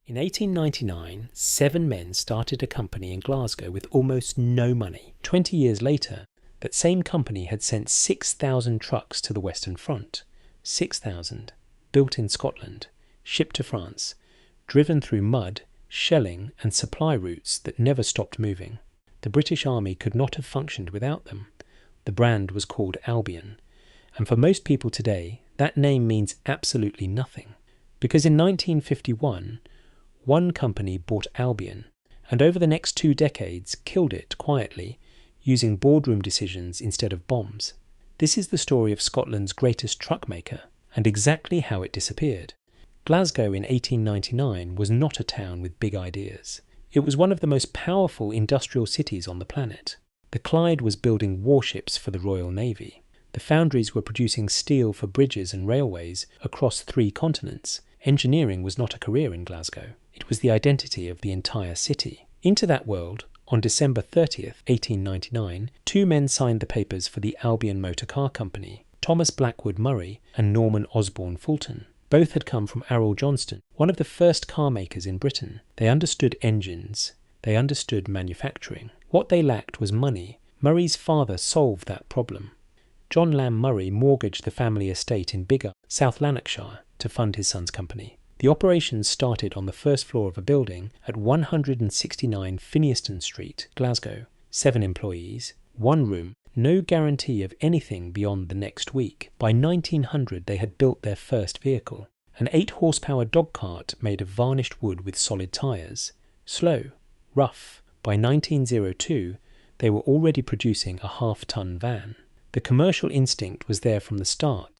In 1899, 7 men started a company in Glasgow with almost no money. 20 years later, that same company had sent 6,000 trucks to the Western Front. 6,000, built in Scotland, shipped to France, driven through mud, shelling and supply routes that never stopped moving. The British Army could not have functioned without them. The brand was called Albion, and for most people today, that name means absolutely nothing. Because in 1951, one company bought Albion, and over the next 2 decades killed it quietly, using boardroom decisions instead of bombs. This is the story of Scotland's greatest truck maker, and exactly how it disappeared. Glasgow in 1899 was not a town with big ideas. It was one of the most powerful industrial cities on the planet. The Clyde was building warships for the Royal Navy. The foundries were producing steel for bridges and railways across 3 continents. Engineering was not a career in Glasgow. It was the identity of the entire city. Into that world, on December 30th, 1899, 2 men signed the papers for the Albion Motor Car Company, Thomas Blackwood Murray and Norman Osborne Fulton. Both had come from Arrol Johnston, one of the first car makers in Britain. They understood engines. They understood manufacturing. What they lacked was money. Murray's father solved that problem. John Lamb Murray mortgaged the family estate in Biggar, South Lanarkshire, to fund his son's company. The operations started on the first floor of a building at 169 Finnieston Street, Glasgow. 7 employees, 1 room, no guarantee of anything beyond the next week. By 1900 they had built their first vehicle, an 8-horsepower dog cart made of varnished wood with solid tyres. Slow, rough. By 1902 they were already producing a half-ton van. The commercial instinct was there from the start.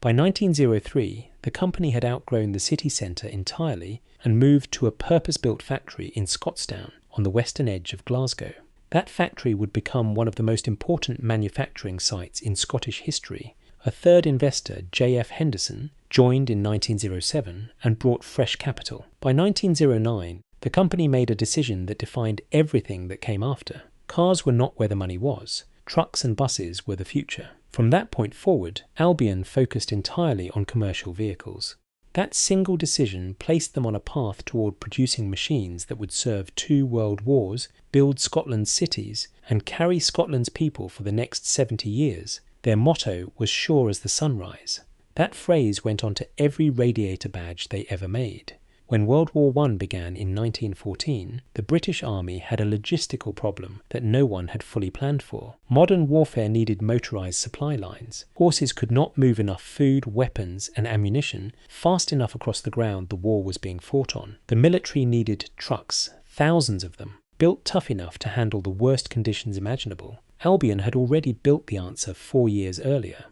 By 1903, the company had outgrown the city centre entirely and moved to a purpose-built factory in Scottstown on the western edge of Glasgow. That factory would become one of the most important manufacturing sites in Scottish history. A third investor, J.F. Henderson, joined in 1907 and brought fresh capital. By 1909, the company made a decision that defined everything that came after. Cars were not where the money was. Trucks and buses were the future. From that point forward, Albion focused entirely on commercial vehicles. That single decision placed them on a path toward producing machines that would serve 2 world wars, build Scotland's cities, and carry Scotland's people for the next 70 years. Their motto was sure as the sunrise. That phrase went onto every radiator badge they ever made. When World War I began in 1914, the British Army had a logistical problem that no one had fully planned for. Modern warfare needed motorised supply lines. Horses could not move enough food, weapons and ammunition fast enough across the ground the war was being fought on. The military needed trucks, thousands of them, built tough enough to handle the worst conditions imaginable. Albion had already built the answer 4 years earlier.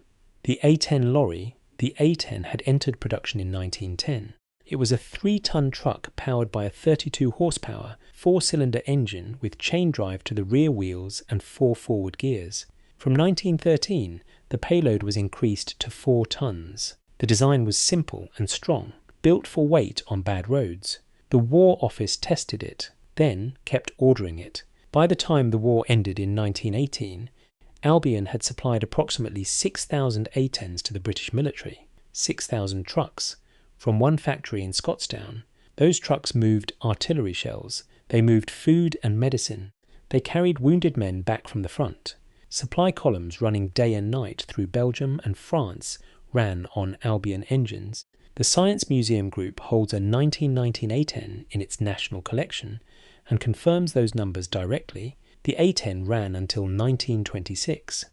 The A10 lorry, the A10 had entered production in 1910. It was a 3-ton truck powered by a 32-horsepower, 4-cylinder engine with chain drive to the rear wheels and 4 forward gears. From 1913, the payload was increased to 4 tons. The design was simple and strong, built for weight on bad roads. The War Office tested it, then kept ordering it. By the time the war ended in 1918, Albion had supplied approximately 6,000 A10s to the British military, 6,000 trucks. From one factory in Scottstown, those trucks moved artillery shells, they moved food and medicine, they carried wounded men back from the front. Supply columns running day and night through Belgium and France ran on Albion engines. The Science Museum Group holds a 1919 A10 in its national collection and confirms those numbers directly. The A10 ran until 1926.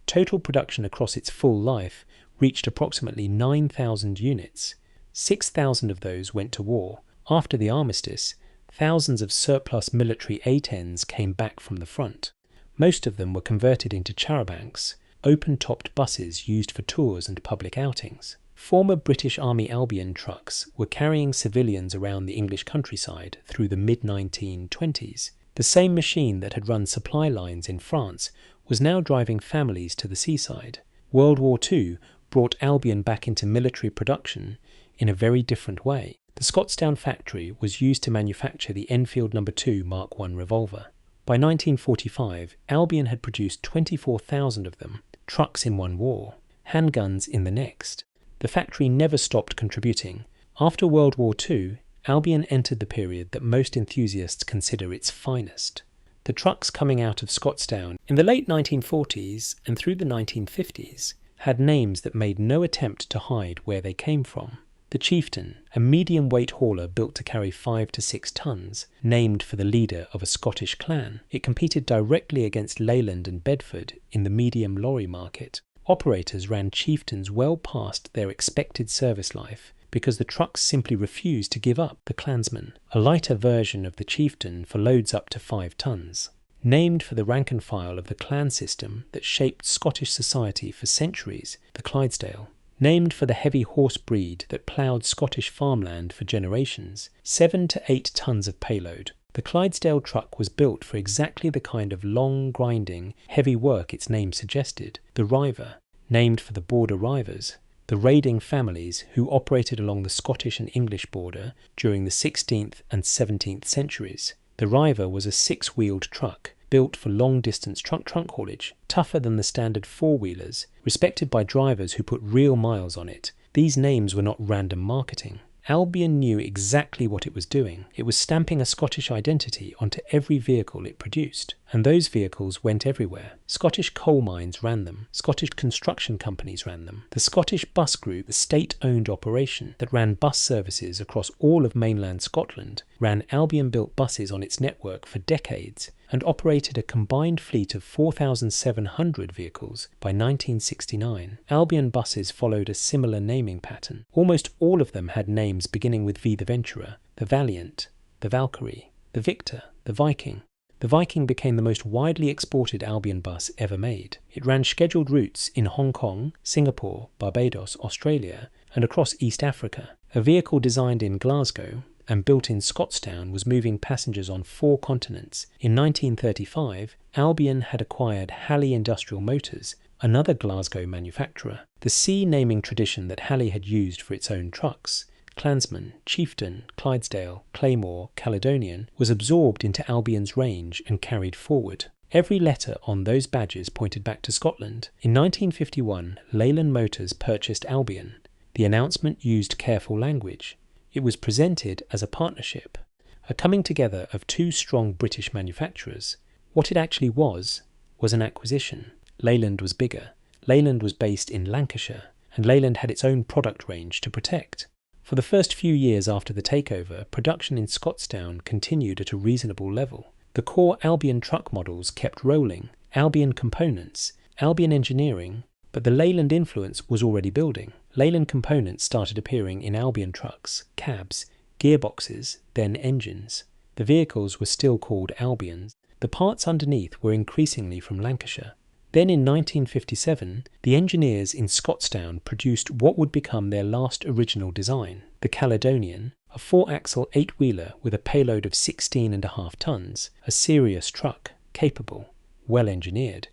Total production across its full life reached approximately 9,000 units. 6,000 of those went to war. After the armistice, thousands of surplus military A10s came back from the front. Most of them were converted into charabancs, open-topped buses used for tours and public outings. Former British Army Albion trucks were carrying civilians around the English countryside through the mid-1920s. The same machine that had run supply lines in France was now driving families to the seaside. World War II brought Albion back into military production in a very different way. The Scottstown factory was used to manufacture the Enfield No. 2 Mark I revolver. By 1945, Albion had produced 24,000 of them, trucks in one war, handguns in the next. The factory never stopped contributing. After World War II, Albion entered the period that most enthusiasts consider its finest. The trucks coming out of Scottstown in the late 1940s and through the 1950s had names that made no attempt to hide where they came from. The Chieftain, a medium-weight hauler built to carry 5 to 6 tons, named for the leader of a Scottish clan, it competed directly against Leyland and Bedford in the medium lorry market. Operators ran Chieftains well past their expected service life because the trucks simply refused to give up the Clansman, a lighter version of the Chieftain for loads up to 5 tons. Named for the rank and file of the clan system that shaped Scottish society for centuries, the Clydesdale. Named for the heavy horse breed that ploughed Scottish farmland for generations, 7 to 8 tons of payload. The Clydesdale truck was built for exactly the kind of long, grinding, heavy work its name suggested. The River, named for the border rivers, the raiding families who operated along the Scottish and English border during the 16th and 17th centuries. The River was a 6-wheeled truck, built for long-distance trunk haulage, tougher than the standard 4-wheelers, respected by drivers who put real miles on it. These names were not random marketing. Albion knew exactly what it was doing. It was stamping a Scottish identity onto every vehicle it produced, and those vehicles went everywhere. Scottish coal mines ran them. Scottish construction companies ran them. The Scottish Bus Group, the state-owned operation that ran bus services across all of mainland Scotland, ran Albion-built buses on its network for decades, and operated a combined fleet of 4,700 vehicles by 1969. Albion buses followed a similar naming pattern. Almost all of them had names beginning with V the Venturer, the Valiant, the Valkyrie, the Victor, the Viking. The Viking became the most widely exported Albion bus ever made. It ran scheduled routes in Hong Kong, Singapore, Barbados, Australia, and across East Africa. A vehicle designed in Glasgow and built in Scottstown was moving passengers on 4 continents. In 1935, Albion had acquired Halley Industrial Motors, another Glasgow manufacturer. The C naming tradition that Halley had used for its own trucks, Clansman, Chieftain, Clydesdale, Claymore, Caledonian, was absorbed into Albion's range and carried forward. Every letter on those badges pointed back to Scotland. In 1951, Leyland Motors purchased Albion. The announcement used careful language. It was presented as a partnership, a coming together of 2 strong British manufacturers. What it actually was an acquisition. Leyland was bigger. Leyland was based in Lancashire, and Leyland had its own product range to protect. For the first few years after the takeover, production in Scottstown continued at a reasonable level. The core Albion truck models kept rolling, Albion components, Albion engineering, but the Leyland influence was already building. Leyland components started appearing in Albion trucks, cabs, gearboxes, then engines. The vehicles were still called Albions. The parts underneath were increasingly from Lancashire. Then in 1957, the engineers in Scottstown produced what would become their last original design, the Caledonian, a 4-axle 8-wheeler with a payload of 16.5 tons, a serious truck, capable, well engineered,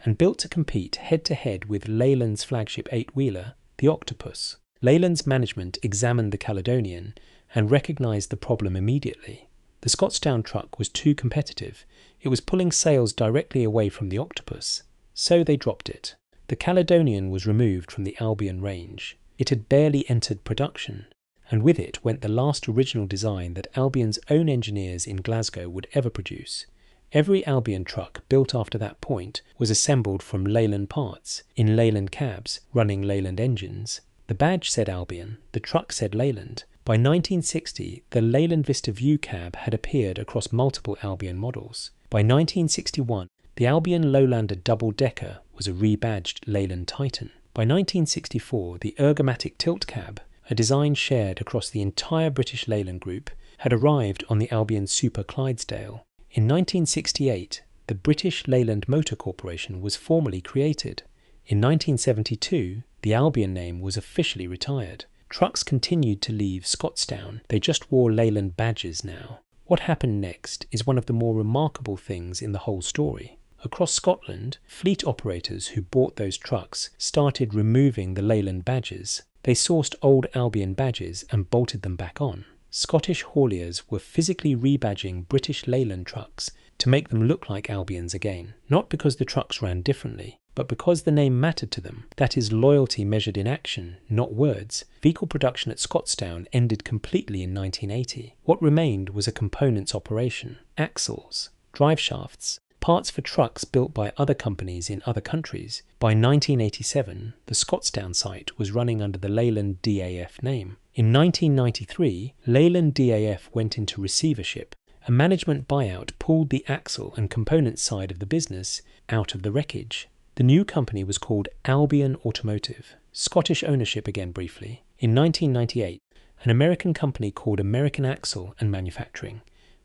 and built to compete head-to-head with Leyland's flagship 8-wheeler, the Octopus. Leyland's management examined the Caledonian and recognised the problem immediately. The Scottstown truck was too competitive. It was pulling sales directly away from the Octopus. So they dropped it. The Caledonian was removed from the Albion range. It had barely entered production, and with it went the last original design that Albion's own engineers in Glasgow would ever produce. Every Albion truck built after that point was assembled from Leyland parts, in Leyland cabs, running Leyland engines. The badge said Albion, the truck said Leyland. By 1960, the Leyland Vista View cab had appeared across multiple Albion models. By 1961, the Albion Lowlander double-decker was a rebadged Leyland Titan. By 1964, the ergomatic tilt cab, a design shared across the entire British Leyland Group, had arrived on the Albion Super Clydesdale. In 1968, the British Leyland Motor Corporation was formally created. In 1972, the Albion name was officially retired. Trucks continued to leave Scottstown. They just wore Leyland badges now. What happened next is one of the more remarkable things in the whole story. Across Scotland, fleet operators who bought those trucks started removing the Leyland badges. They sourced old Albion badges and bolted them back on. Scottish hauliers were physically rebadging British Leyland trucks to make them look like Albions again, not because the trucks ran differently, but but because the name mattered to them, that is loyalty measured in action, not words, vehicle production at Scottstown ended completely in 1980. What remained was a components operation, axles, drive shafts, parts for trucks built by other companies in other countries. By 1987, the Scottstown site was running under the Leyland DAF name. In 1993, Leyland DAF went into receivership. A management buyout pulled the axle and components side of the business out of the wreckage. The new company was called Albion Automotive. Scottish ownership again briefly. In 1998, an American company called American Axle and Manufacturing,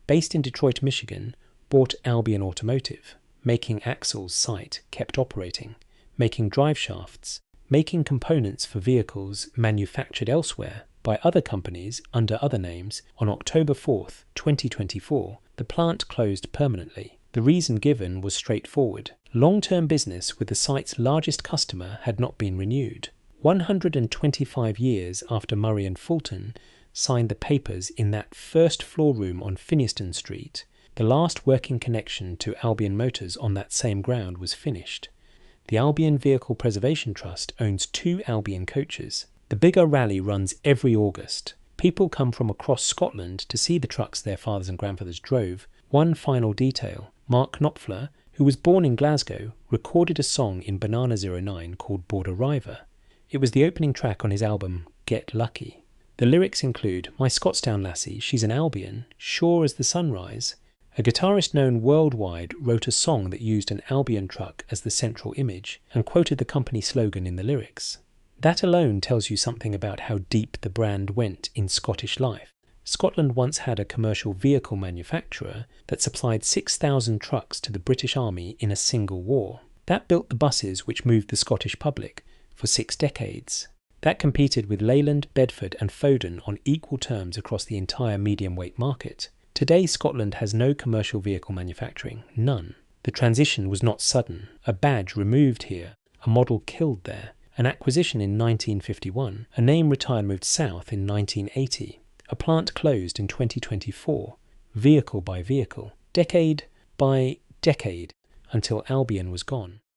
based in Detroit, Michigan, bought Albion Automotive. Making axles site kept operating, making drive shafts, making components for vehicles manufactured elsewhere by other companies under other names. On October 4th, 2024, the plant closed permanently. The reason given was straightforward. Long-term business with the site's largest customer had not been renewed. 125 years after Murray and Fulton signed the papers in that first floor room on Finiston Street, the last working connection to Albion Motors on that same ground was finished. The Albion Vehicle Preservation Trust owns 2 Albion coaches. The bigger rally runs every August. People come from across Scotland to see the trucks their fathers and grandfathers drove. One final detail. Mark Knopfler, who was born in Glasgow, recorded a song in Banana 09 called Border River. It was the opening track on his album Get Lucky. The lyrics include, "My Scottstown lassie, she's an Albion, sure as the sunrise." A guitarist known worldwide wrote a song that used an Albion truck as the central image and quoted the company slogan in the lyrics. That alone tells you something about how deep the brand went in Scottish life. Scotland once had a commercial vehicle manufacturer that supplied 6,000 trucks to the British Army in a single war. That built the buses which moved the Scottish public for 6 decades. That competed with Leyland, Bedford and Foden on equal terms across the entire medium-weight market. Today, Scotland has no commercial vehicle manufacturing, none. The transition was not sudden. A badge removed here, a model killed there, an acquisition in 1951, a name retired moved south in 1980, a plant closed in 2024, vehicle by vehicle, decade by decade, until Albion was gone.